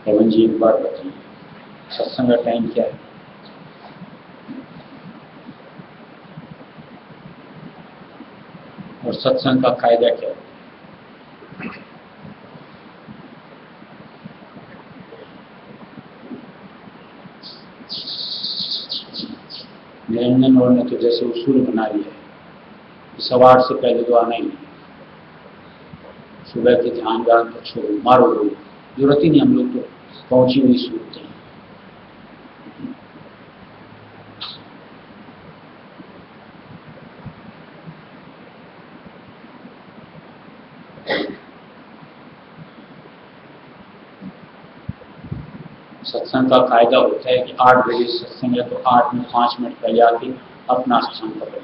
हेमंत जी एक बात बताइए, सत्संग का टाइम क्या है? और सत्संग का कायदा क्या है? निरंजन और ने तो जैसे उसूल बना लिया है, सवार से पहले तो आना ही नहीं, सुबह के ध्यान गान तो छोड़ो, मारो लोग, जरूरत ही नहीं, हम लोग तो पहुंची हुई सूरत हैं। सत्संग का कायदा होता है कि 8 बजे सत्संग है तो 8 में 5 मिनट पहले आके अपना स्थान पकड़ लो।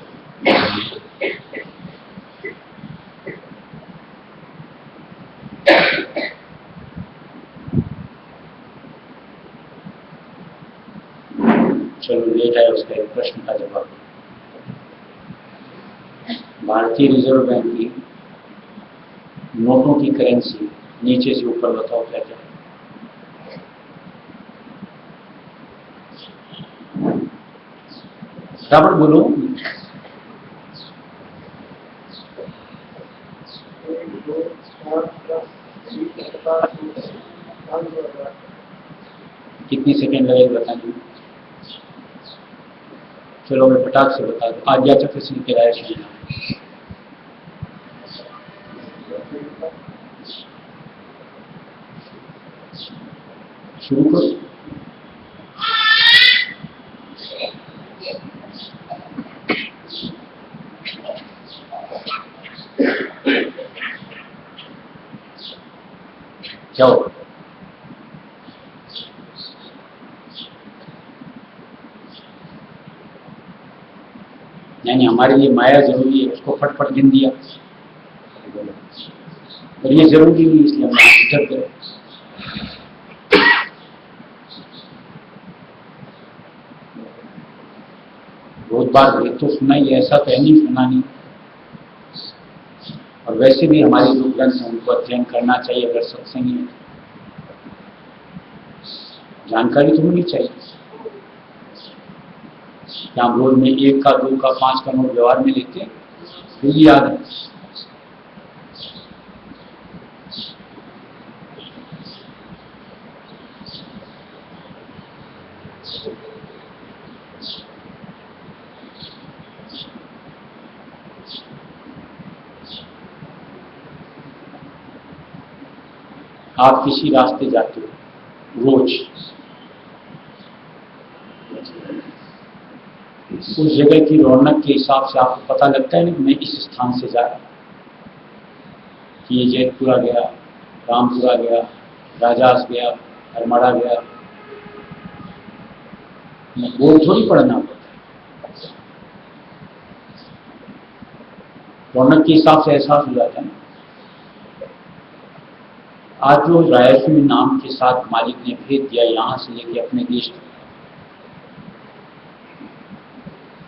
चलो ले जाए उसका एक प्रश्न का जवाब। भारतीय रिजर्व बैंक की नोटों की करेंसी नीचे से ऊपर बताओ क्या क्या? बराबर बोलो। कितनी सेकेंड लगेगी बताइए? चलो मैं पटाख से बता दूं, आज या तो किसी किराए से शुरू करो। जाओ। यानी हमारे लिए माया जरूरी है, उसको फटफट गिन दिया, और ये जरूरी नहीं इसलिए हम इधर करें। बहुत बार भेद तो सुना ही, ऐसा तो है नहीं सुना नहीं। और वैसे भी हमारी जो ग्रंथ है उनको अध्ययन करना चाहिए। अगर सत्संगी है जानकारी तो होनी चाहिए। क्या हम रोज में 1 का 2 का 5 का नोट व्यवहार में लेते हैं, फिर भी याद है। आप किसी रास्ते जाते हो रोज, उस जगह की रौनक के हिसाब से आपको पता लगता है ना, मैं इस स्थान से जा रहा हूं, कि ये जैतपुरा गया, रामपुरा गया, राजास गया, हरमड़ा गया। बोर्ड थोड़ी पढ़ना पड़ता है, रौनक के हिसाब से एहसास हो जाता है। आज जो रायसुनी नाम के साथ मालिक ने भेज दिया यहां से लेके अपने देश तक,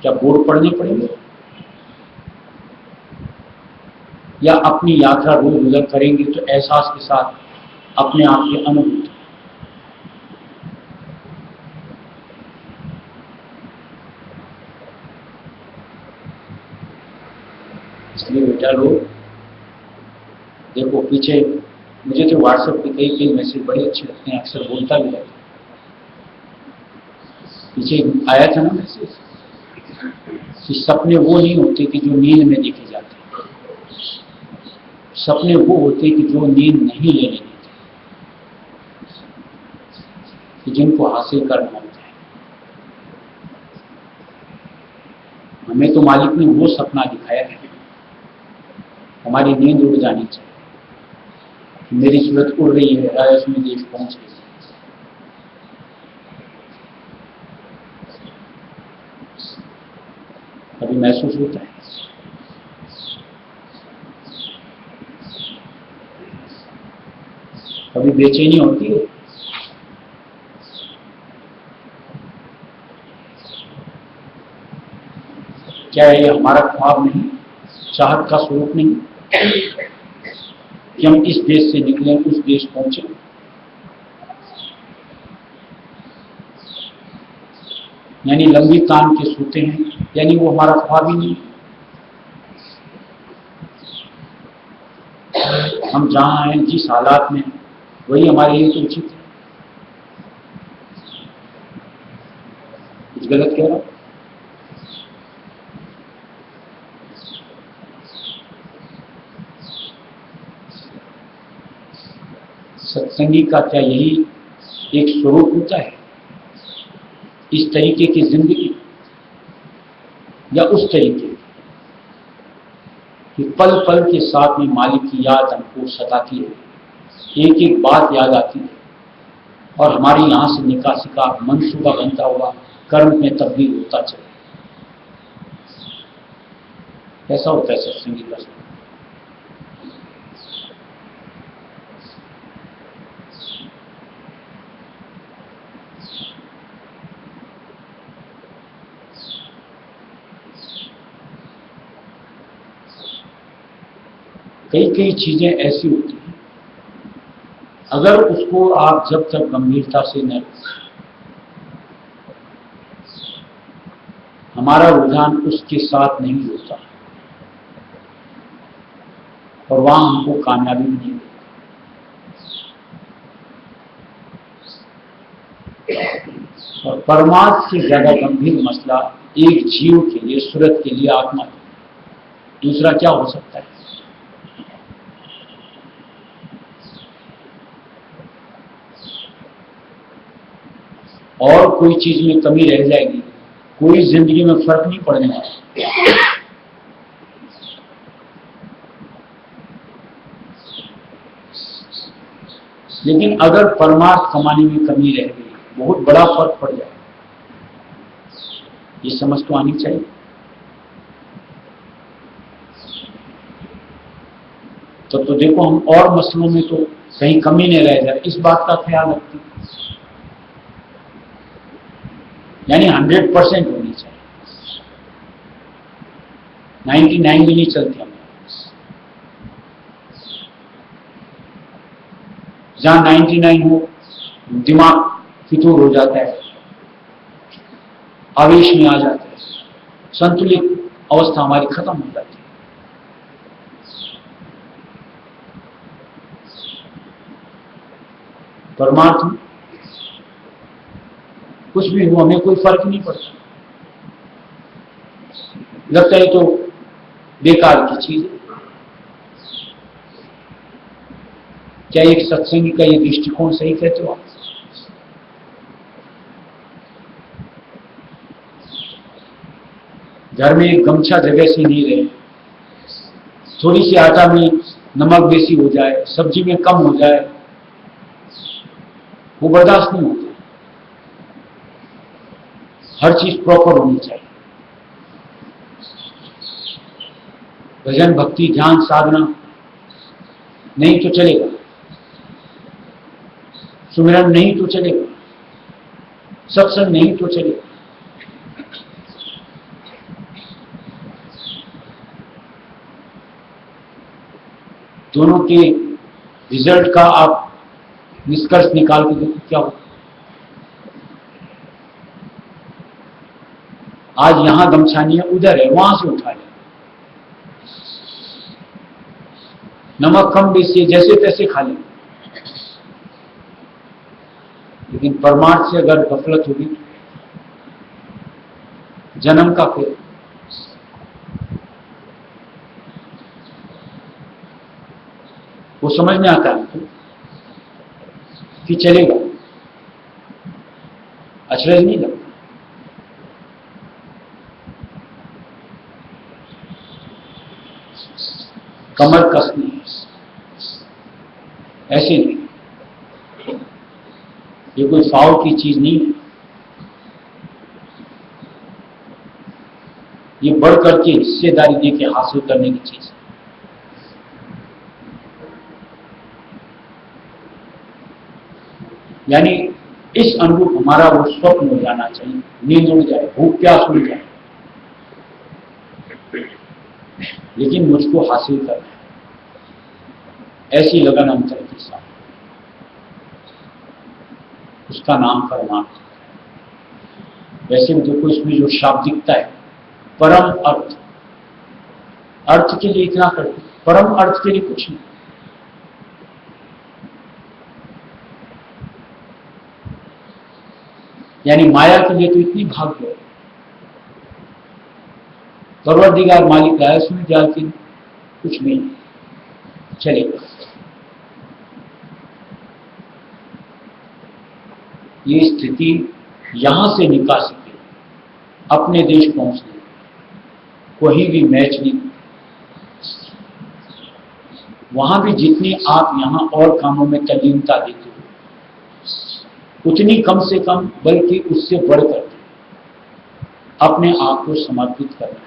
क्या बोर्ड पढ़ने पड़ेंगे या अपनी यात्रा रोज गुजर करेंगे तो एहसास के साथ अपने आप की अनुभूति। इसलिए बेटा लोग देखो, पीछे मुझे तो व्हाट्सएप पे कई मैसेज बड़े अच्छे लगते हैं, अक्सर बोलता भी रहता। पीछे आया था ना मैसेज कि सपने वो नहीं होते कि जो नींद में देखे जाते, सपने वो होते कि जो नींद नहीं लेने देते, कि जिनको हासिल करना होता है। हमें तो मालिक ने वो सपना दिखाया है, हमारी नींद उड़ जानी चाहिए। मेरी सूरत उड़ रही है, रायस में देश पहुंच गई। अभी महसूस होता है, कभी बेचैनी होती है, क्या ये हमारा ख्वाब नहीं, चाहत का स्वरूप नहीं कि हम इस देश से निकले, उस देश पहुंचे? यानी लंबी तान के सोते हैं, यानी वो हमारा ख्वाब ही नहीं। हम जहां हैं, जिस हालात में, वही हमारे लिए तो उचित है। कुछ गलत कह रहा हूं? सत्संगी का क्या यही एक स्वरूप होता है, इस तरीके की जिंदगी, या उस तरीके कि पल पल के साथ में मालिक की याद हमको सताती है, एक एक बात याद आती है, और हमारी यहां से निकासी का मनसूबा बनता हुआ कर्म में तब्दील होता चले। ऐसा होता है सत्संगी का। कई चीजें ऐसी होती हैं, अगर उसको आप जब तक गंभीरता से न, हमारा रुझान उसके साथ नहीं होता, और वहां हमको कामयाबी नहीं मिलती। और परमार्थ से ज्यादा गंभीर मसला एक जीव के लिए, सूरत के लिए, आत्मा के लिए दूसरा क्या हो सकता है? और कोई चीज में कमी रह जाएगी, कोई जिंदगी में फर्क नहीं पड़ने वाला। लेकिन अगर परमार्थ कमाने में कमी रह गई, बहुत बड़ा फर्क पड़ जाए। ये समझ तो आनी चाहिए। तो देखो, हम और मसलों में तो कहीं कमी नहीं रह जाए, इस बात का ख्याल रखते, यानी 100% होनी चाहिए। 99 भी नहीं चलती हमें। जहां 99 हो, दिमाग फितूर हो जाता है, आवेश में आ जाता है, संतुलित अवस्था हमारी खत्म हो जाती है। परमार्थ में कुछ भी हो, हमें कोई फर्क नहीं पड़ता। लगता है तो बेकार की चीज है। क्या एक सत्संगी का ये दृष्टिकोण सही कहते हो आप? घर में एक गमछा जगह से नहीं रहे, थोड़ी सी आटा में नमक बेसी हो जाए, सब्जी में कम हो जाए, वो बर्दाश्त नहीं होता। हर चीज प्रॉपर होनी चाहिए। भजन, भक्ति, ध्यान, साधना नहीं तो चलेगा, सुमिरन नहीं तो चलेगा, सत्संग नहीं तो चलेगा। दोनों के रिजल्ट का आप निष्कर्ष निकाल के देखो क्या हो। आज यहां गमछानी है, उधर है, वहां से उठा ले। नमक कम बेसी जैसे तैसे खा ले, लेकिन परमार्थ से अगर गफलत होगी, जन्म का फिर वो समझ में आता है कि चलेगा, अचरज नहीं लगता। कमर कसनी ऐसे नहीं, ये कोई फाउल की चीज नहीं है। ये बढ़ करके हिस्सेदारी देके हासिल करने की चीज है। यानी इस अनुरूप हमारा वो स्वप्न हो जाना चाहिए, नींद उड़ जाए, भूख प्यास उड़ जाए, लेकिन मुझको हासिल करना है, ऐसी लगन अंतर के साथ। उसका नाम परमार्थ। वैसे भी देखो, इसमें जो शाब्दिकता है, परम अर्थ, अर्थ के लिए इतना करते, परम अर्थ के लिए कुछ नहीं। यानी माया के लिए तो इतनी भाग्य है, परवरदिगार मालिक है, उसमें जाके कुछ नहीं चलेगा। ये स्थिति यहां से निकासी के अपने देश पहुंचने कोई भी मैच नहीं। वहां भी जितनी आप यहां और कामों में तल्लीनता देते हो, उतनी कम से कम, बल्कि उससे बढ़कर अपने आप को समर्पित करना है,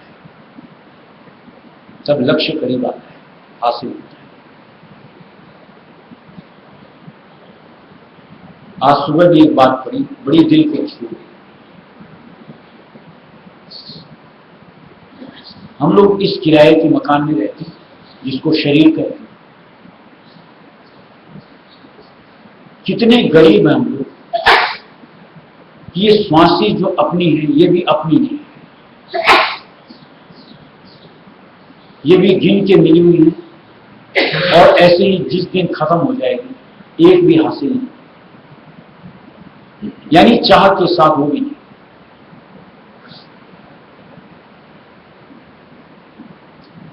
तब लक्ष्य करीब आता है, हासिल होता है। आज सुबह भी एक बात पढ़ी, बड़ी दिल को छू गई। हम लोग इस किराए के मकान में रहते हैं, जिसको शरीर कहते हैं। कितने गरीब हैं हम लोग, ये श्वासी जो अपनी है, ये भी अपनी नहीं है, ये भी गिन के मिली हुई है, और ऐसे ही जिस दिन खत्म हो जाएगी, एक भी हासिल नहीं, यानी चाह के साथ वो भी नहीं।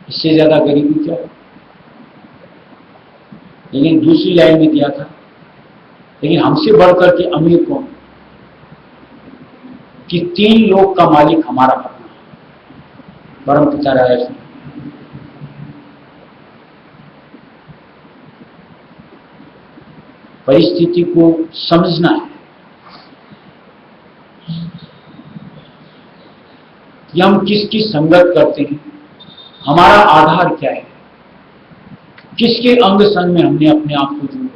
इससे ज्यादा गरीबी क्या है? लेकिन दूसरी लाइन में दिया था, लेकिन हमसे बढ़कर के अमीर कौन? कि 3 लोक का मालिक हमारा अपना परम पिता राजा। परिस्थिति को समझना है कि हम किसकी संगत करते हैं, हमारा आधार क्या है, किसके अंग संग में हमने अपने आप को जोड़ा।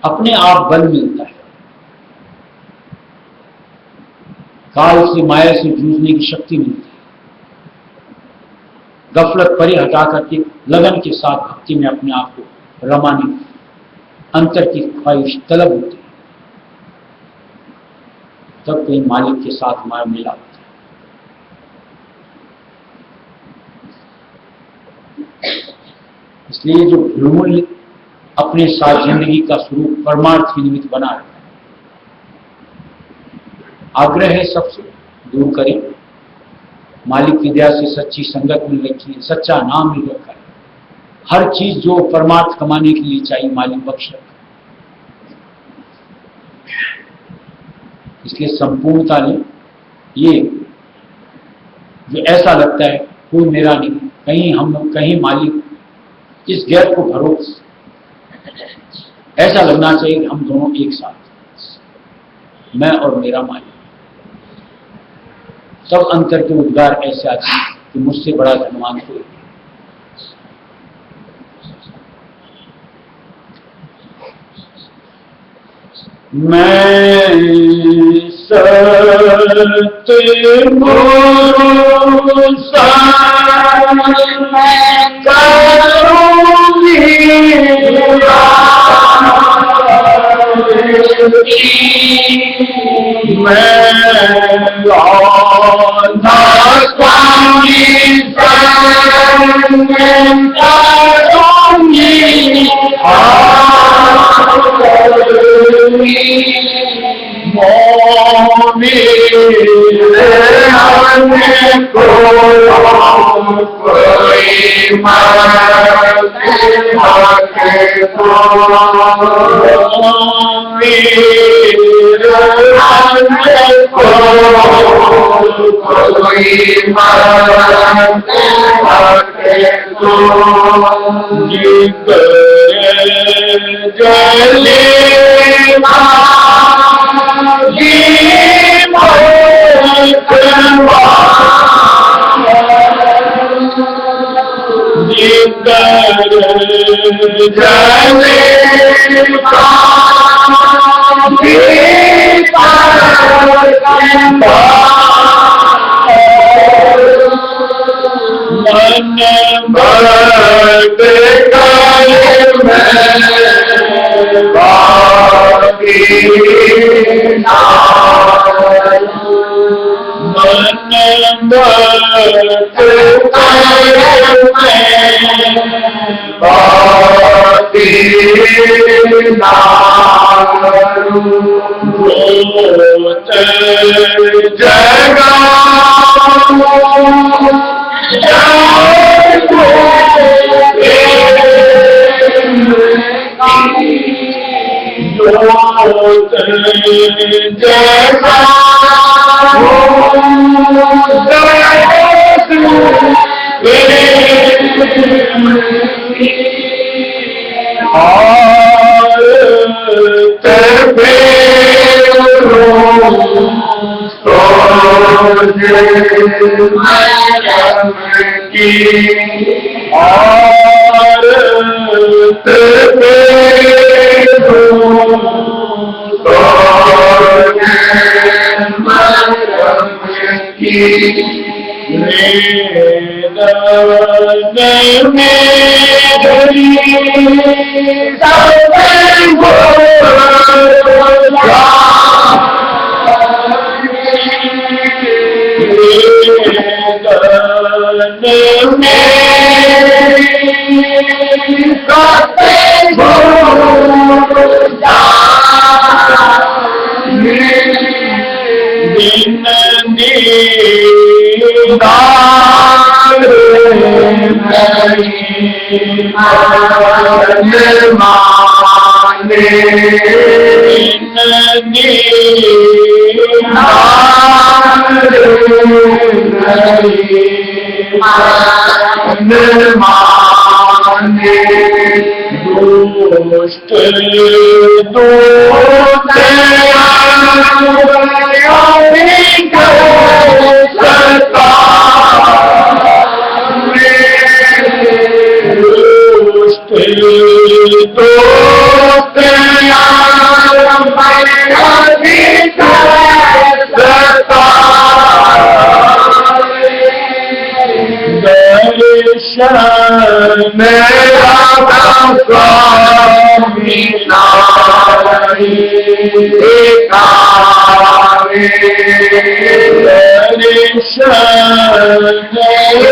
अपने आप बल मिलता है, काल से माया से जूझने की शक्ति मिलती है। गफलत परे हटा करके लगन के साथ भक्ति में अपने आप को रमाने अंतर की ख्वाहिश तलब होती है, तब कहीं मालिक के साथ हमारा मिला होता है। इसलिए जो भ्रूमूल अपने साथ जिंदगी का स्वरूप परमार्थ की निमित्त बना रहे, आग्रह है सबसे दूर करें। मालिक विद्या से सच्ची संगत मिल रखी है, सच्चा नाम मिल रखा है, हर चीज जो परमार्थ कमाने के लिए चाहिए मालिक बख्श रखा। इसलिए संपूर्णता ने ये जो ऐसा लगता है कोई मेरा नहीं, कहीं मालिक, इस गैप को भरो। ऐसा लगना चाहिए कि हम दोनों एक साथ, मैं और मेरा मालिक। सब अंतर के उद्गार ऐसे आते हैं कि मुझसे बड़ा धनवान कोई। मैं सतगुरु संग करूंगी, मैं राधा स्वामी संग करूंगी, दुष्ट मेरा स्वामी नारी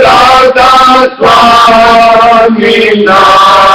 राधा स्वामी नारी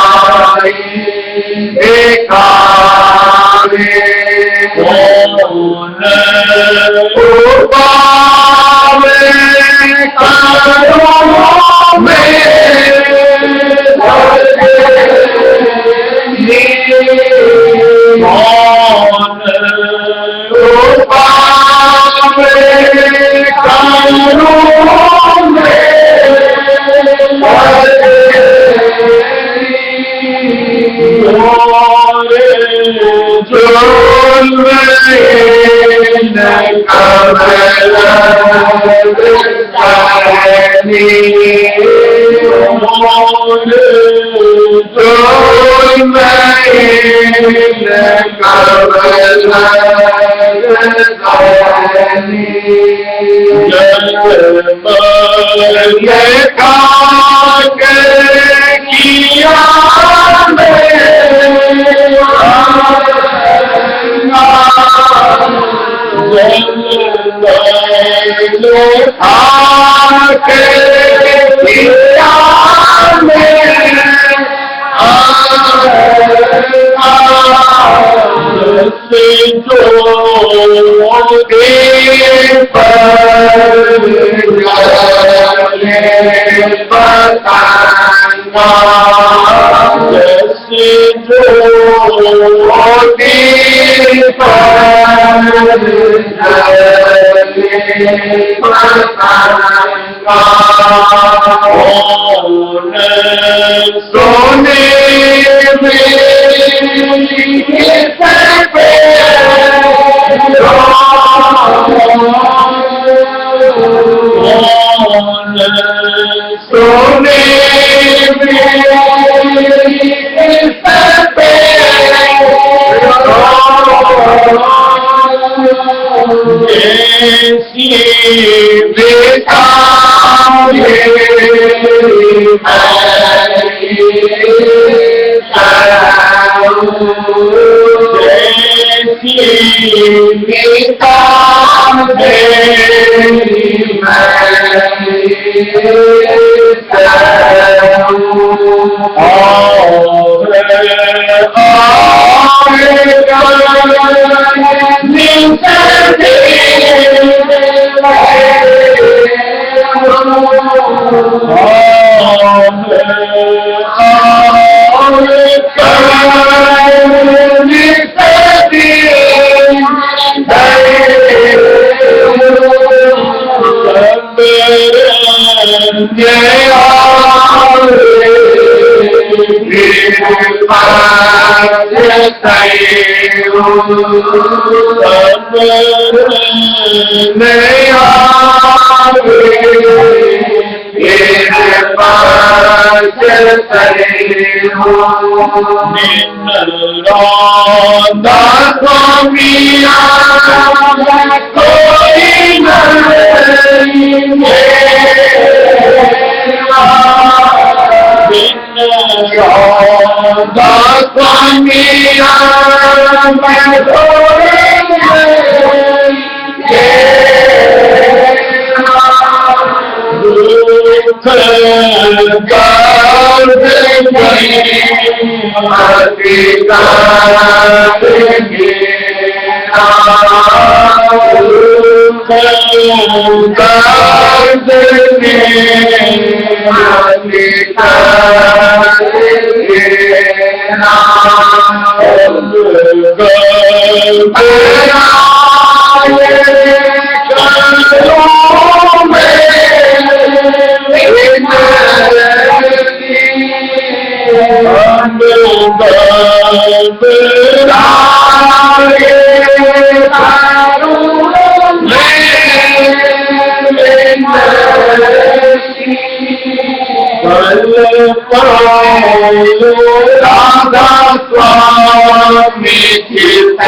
राधा स्वामी चित्त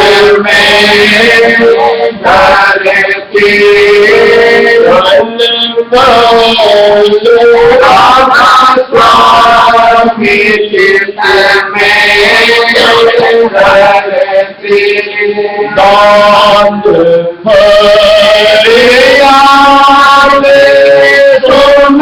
में धरती राधा स्वामी चित्त में धरती दांत फरियाद सुनो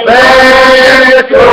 बैठो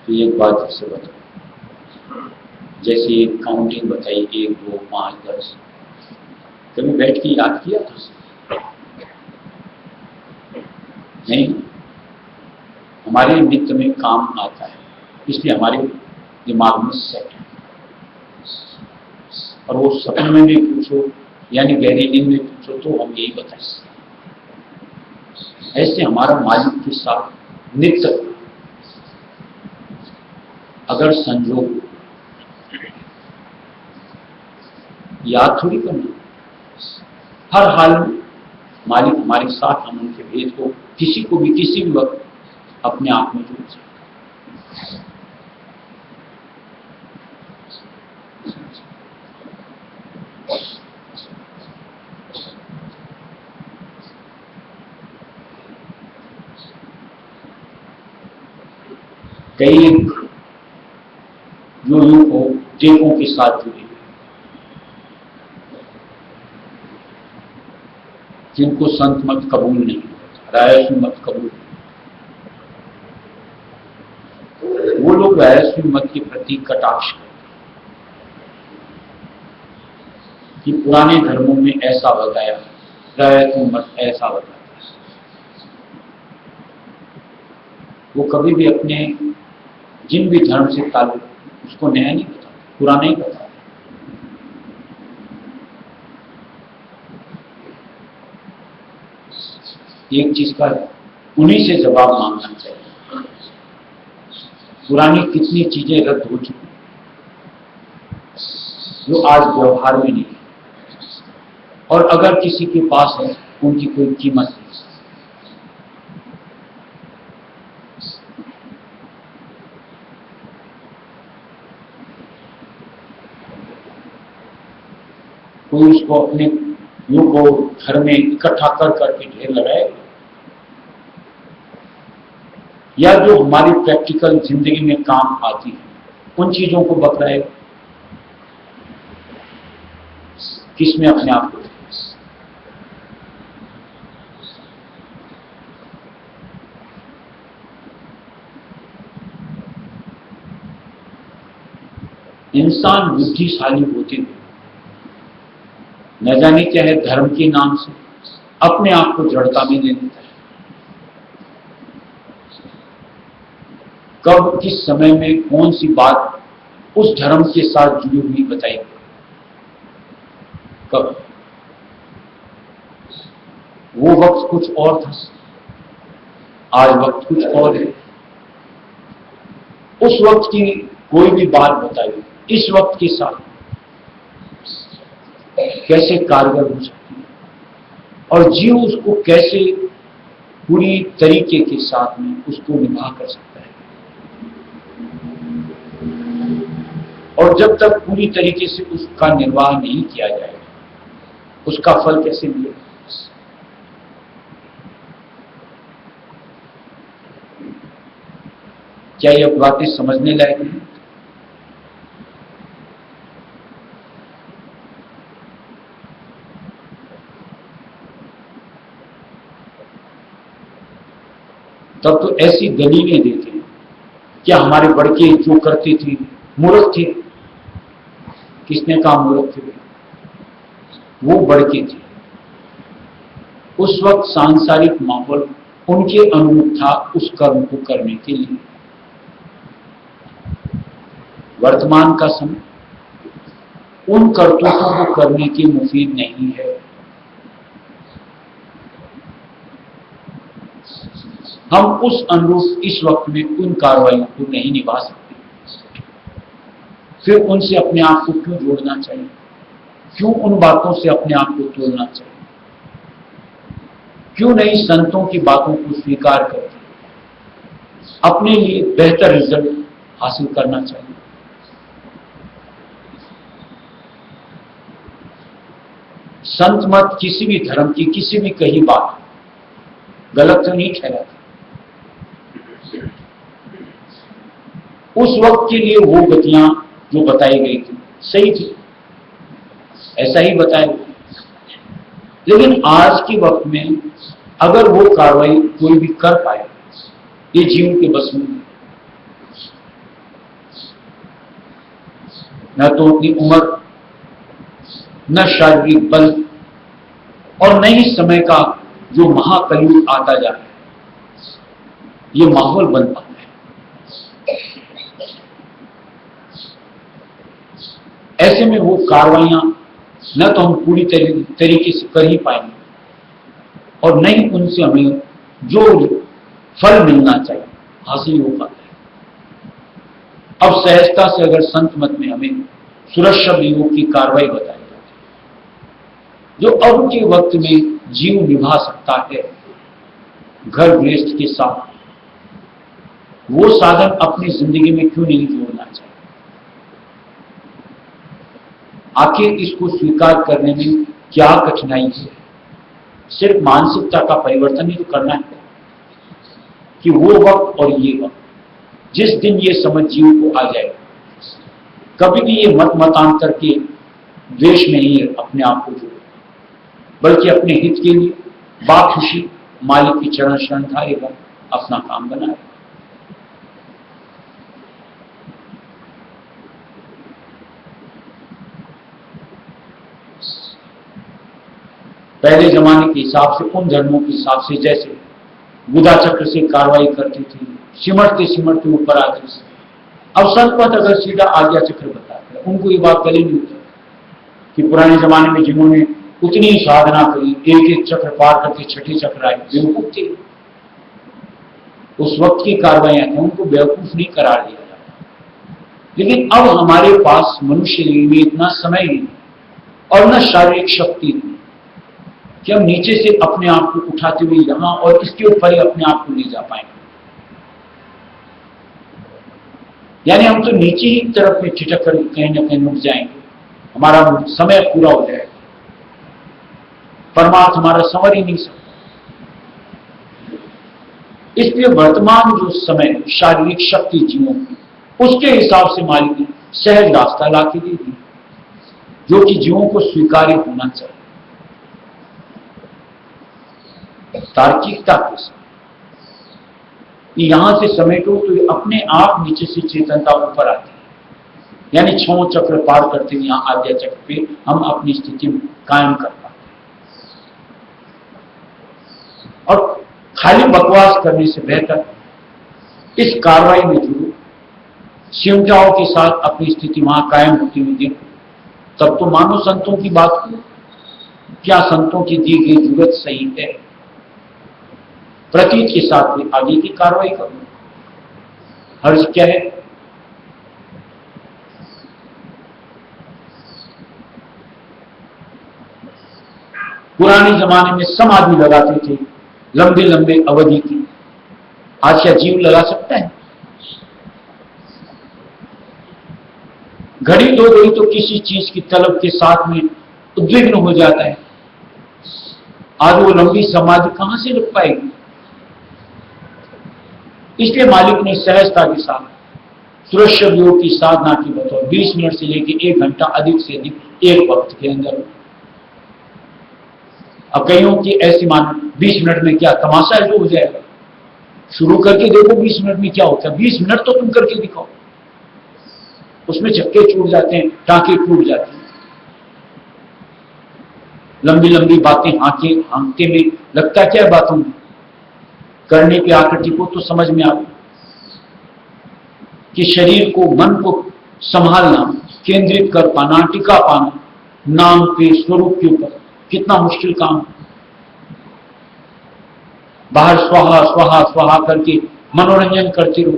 तो एक बात आपसे बताओ, जैसे काउंटिंग बताई 1 2 5 10, कभी बैठ के याद किया था? नहीं, हमारे नित्य में काम आता है, इसलिए हमारे दिमाग में सेट है। और वो सपने में भी पूछो यानी गहरी नींद में पूछो तो हम यही बता सकते। ऐसे हमारा मालिक के साथ नित्य अगर संजोग याद थोड़ी करना, हर हाल में मालिक हमारे साथ, हम उनके भेद को किसी को भी किसी भी वक्त अपने आप में जोड़ सकते। कई जो युग हो टेकों के साथ जुड़े हुए, जिनको संत मत कबूल नहीं, रायस्वी मत कबूल, वो लोग रायस्वी मत के प्रति कटाक्ष करते कि पुराने धर्मों में ऐसा बताया, रायस्वी मत ऐसा बताया। वो कभी भी अपने जिन भी धर्म से ताल्लुक उसको नया नहीं बताता, पुराना ही बताता। एक चीज का उन्हीं से जवाब मांगना चाहिए। पुरानी कितनी चीजें रद्द हो चुकी जो आज व्यवहार में नहीं है, और अगर किसी के पास है उनकी कोई कीमत नहीं। कोई उसको अपने युग को घर में इकट्ठा कर करके ढेर लगाए, या जो हमारी प्रैक्टिकल जिंदगी में काम आती है उन चीजों को बतलाए, किसमें अपने आप को। इंसान बुद्धिशाली होते हुए न जाने क्या है धर्म के नाम से अपने आप को जड़ता में ले लेता है। कब किस समय में कौन सी बात उस धर्म के साथ जुड़ी हुई बताई, कब वो वक्त कुछ और था, आज वक्त कुछ और है। उस वक्त की कोई भी बात बताई इस वक्त के साथ कैसे कारगर हो सकती है, और जीव उसको कैसे पूरी तरीके के साथ में उसको निभा कर सकता है। और जब तक पूरी तरीके से उसका निर्वाह नहीं किया जाएगा उसका फल कैसे मिलेगा। क्या यह बातें समझने लायक है? तब तो ऐसी दलीलें देते हैं, क्या हमारे बड़के जो करते थे मूर्ख थे? किसने कहा मूर्ख थे? वो बड़के थे। उस वक्त सांसारिक माहौल उनके अनुरूप था उस कर्म को करने के लिए। वर्तमान का समय उन कर्तव्यों को करने के मुफीद नहीं है। हम उस अनुरूप इस वक्त में उन कार्रवाइयों को नहीं निभा सकते, फिर उनसे अपने आप को क्यों जोड़ना चाहिए? क्यों उन बातों से अपने आप को तोड़ना चाहिए? क्यों नहीं संतों की बातों को स्वीकार करके अपने लिए बेहतर रिजल्ट हासिल करना चाहिए? संत मत किसी भी धर्म की किसी भी कही बात गलत तो नहीं ठहराती। उस वक्त के लिए वो गतियां जो बताई गई थी सही थी, ऐसा ही बताया गया। लेकिन आज के वक्त में अगर वो कार्रवाई कोई भी कर पाए, ये जीव के बस में न तो उनकी उम्र, न शारीरिक बल, और न ही समय का जो महाकलयुग आता जा रहा है ये माहौल बन पाता है। ऐसे में वो कार्रवाइयां न तो हम पूरी तरीके से कर ही पाएंगे, और न ही उनसे हमें जो फल मिलना चाहिए हासिल हो पाता है। अब सहजता से अगर संत मत में हमें सुरक्षा योग की कार्रवाई बताई जाती जो अब के वक्त में जीव निभा सकता है घर गृहस्थ के साथ, वो साधन अपनी जिंदगी में क्यों नहीं जोड़ना चाहिए? आखिर इसको स्वीकार करने में क्या कठिनाई है? सिर्फ मानसिकता का परिवर्तन ही तो करना है कि वो वक्त और ये वक्त, जिस दिन ये समझ जीव को आ जाए, कभी भी ये मतांतर के द्वेष में ही अपने आप को जोड़े, बल्कि अपने हित के लिए बाखुशी मालिक की चरण शरण धारेगा, अपना काम बनाएगा। पहले जमाने के हिसाब से, उन धर्मों के हिसाब से जैसे बुधा चक्र से कार्रवाई करती थी, सिमटते सिमटते ऊपर आते थे। अब संत अगर सीधा आज्ञा चक्र बताते हैं, उनको ये बात गले नहीं होती कि पुराने जमाने में जिन्होंने उतनी साधना करी, एक एक चक्र पार करके छठे चक्र आए, बेवकूफ थे। उस वक्त की कार्रवाइयां थी, उनको बेवकूफ नहीं करार दिया जाता। लेकिन अब हमारे पास मनुष्य में इतना समय नहीं और न शारीरिक शक्ति नहीं कि हम नीचे से अपने आप को उठाते हुए यहां और इसके ऊपर ही अपने आप को ले जा पाएंगे। यानी हम तो नीचे ही तरफ में छिटक कर कहीं ना कहीं रुक जाएंगे, हमारा समय पूरा हो जाएगा, परमार्थ हमारा संवर ही नहीं सकता। इसलिए वर्तमान जो समय शारीरिक शक्ति जीवों की, उसके हिसाब से मालिक ने सहज रास्ता लाके दे दी, जो कि जीवों को स्वीकार्य होना चाहिए तार्किकता के साथ। यहां से समेटो तो ये अपने आप नीचे से चेतनता ऊपर आती है, यानी 6 चक्र पार करते हुए यहां आद्या चक्र पे हम अपनी स्थिति कायम कर पाते हैं। और खाली बकवास करने से बेहतर इस कार्रवाई में जुड़ो, सिमटाओं के साथ अपनी स्थिति वहां कायम होती हुई देखो, तब तो मानो संतों की बात को, क्या संतों की दी गई जरूरत सही है? प्रतीत के साथ भी आगे की कार्रवाई करो, हर्ज क्या है? पुराने जमाने में समाधि लगाते थे लंबे लंबे अवधि की, आज क्या जीव लगा सकता है? घड़ी दो गई तो किसी चीज की तलब के साथ में उद्विग्न हो जाता है। आज वो लंबी समाधि कहां से लग पाएगी? इसलिए मालिक ने सहजता के साथ सुरक्षा योग की साधना की बतौर 20 मिनट से लेकर 1 घंटा, अधिक से अधिक एक वक्त के अंदर। अब कईयों की ऐसी मान 20 मिनट में क्या तमाशा है जो हो जाएगा? शुरू करके देखो 20 मिनट में क्या होता है, 20 मिनट तो तुम करके दिखाओ। उसमें चक्के छूट जाते हैं, टांके टूट जाते हैं, लंबी लंबी बातें हाँकते में लगता क्या है बातों में, करने पे आकृति को तो समझ में आ कि शरीर को, मन को संभालना, केंद्रित कर पाना, टिका पाना नाम के स्वरूप के ऊपर कितना मुश्किल काम। बाहर स्वाहा स्वाहा स्वाहा करके मनोरंजन करते रहो,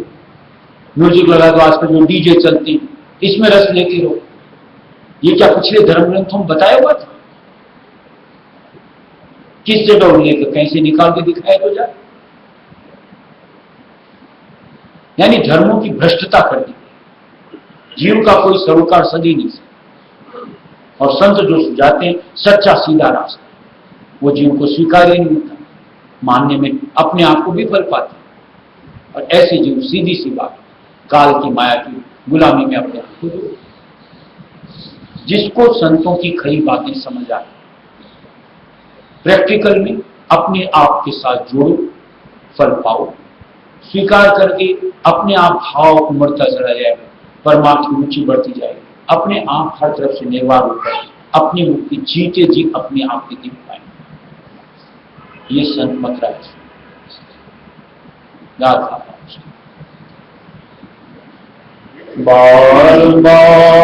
म्यूजिक लगा दो, आजकल जो डीजे चलते हैं इसमें रस लेते रहो। ये क्या पिछले धर्म ग्रंथों में बताया हुआ था? किस जगह लेकर कहीं से निकाल के दिखाया तो जाए। यानी धर्मों की भ्रष्टता कर दी, जीव का कोई सरोकार सदी नहीं सकता। और संत जो सुझाते हैं सच्चा सीधा रास्ता, वो जीव को स्वीकार्य नहीं होता, मानने में अपने आप को भी फल पाते। और ऐसे जीव सीधी सी बात काल की माया की गुलामी में अपने आप को जोड़े। जिसको संतों की खरी बातें समझ आए, प्रैक्टिकल में अपने आप के साथ जोड़ो, फल पाओ, स्वीकार करके अपने आप भाव उमड़ता चला जाएगा, परमात्मा की रुचि बढ़ती जाएगी, अपने आप हर तरफ से निर्वाह होकर अपनी मुक्ति जीते जी अपने आप की दिख पाएंगे। ये संत मत राज बार बार